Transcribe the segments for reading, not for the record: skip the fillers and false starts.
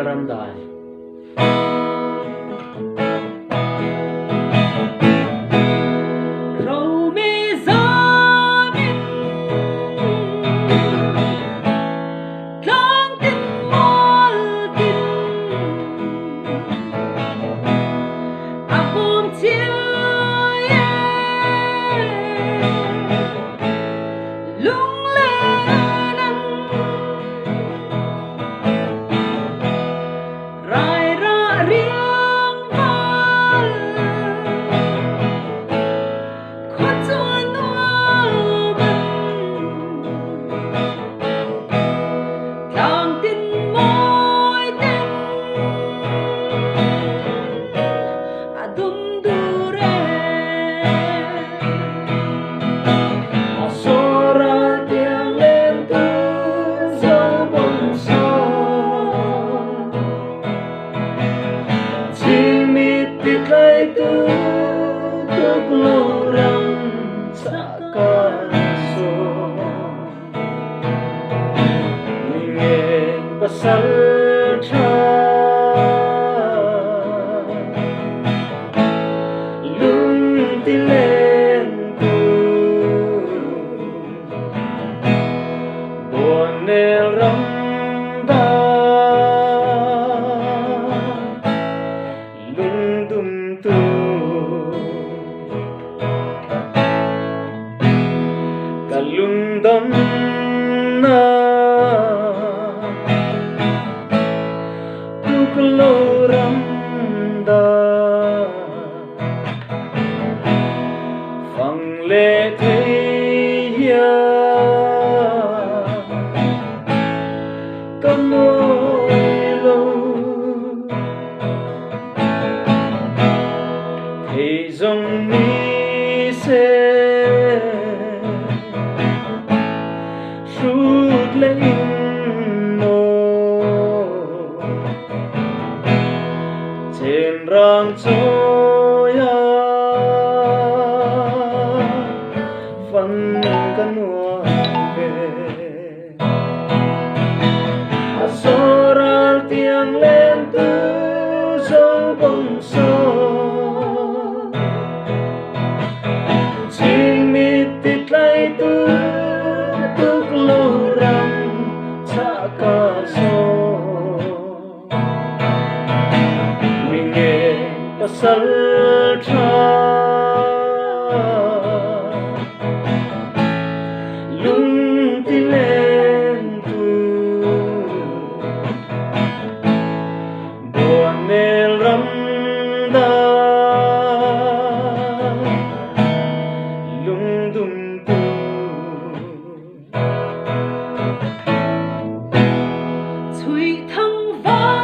ramdai pasal tra lung tilen tu bonel ramba lung dum tu kalung dam na Ramda phang lệ thấy có môi lâu thì dòng mi sẽ rút lên trên răng trôi phân căn hoa về số ra tiếng lên từ dấu bóng sâu chính mi tít lại từ tức lâu răng cha cả sâu pasal tra lung tilen tu bonel ramda lung dum tu chui thăng va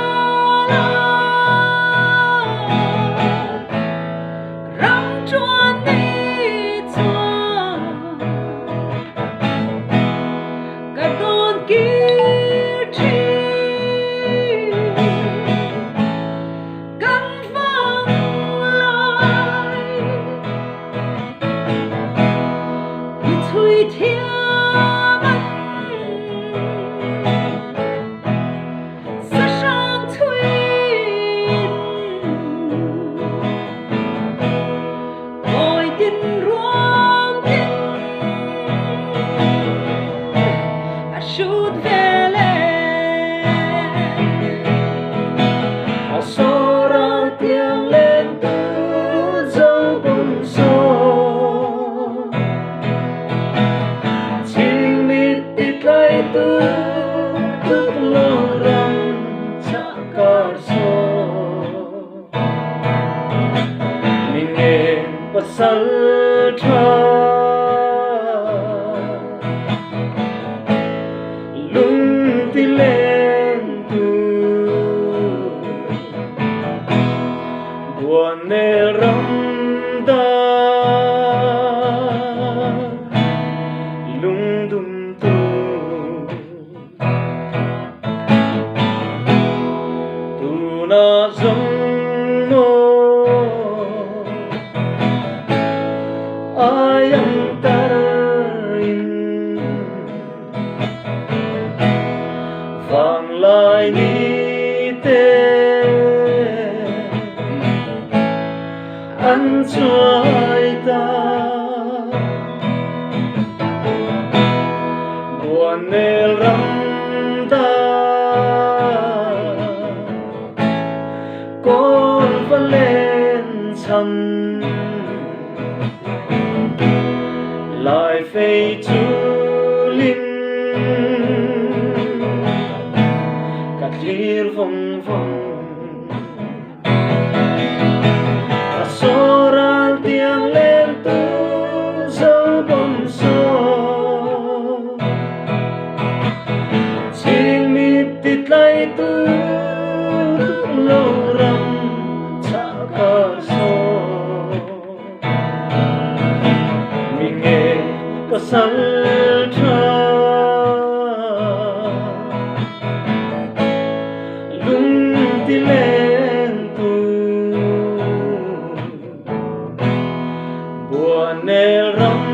pasal tra lung tilen tu bonel ramda lung dum tu tu na zong ayam tarin vang lai ni te chuai ta buồn nel ram ta con vẫn lên sân lại phê chú linh cả chiếc vòng vòng soran tiếng lên tu dấu bóng số chính mít tít lại tu lâu rằm cha cả số mình nghe có sẵn lung ti lên tu buồn nel ram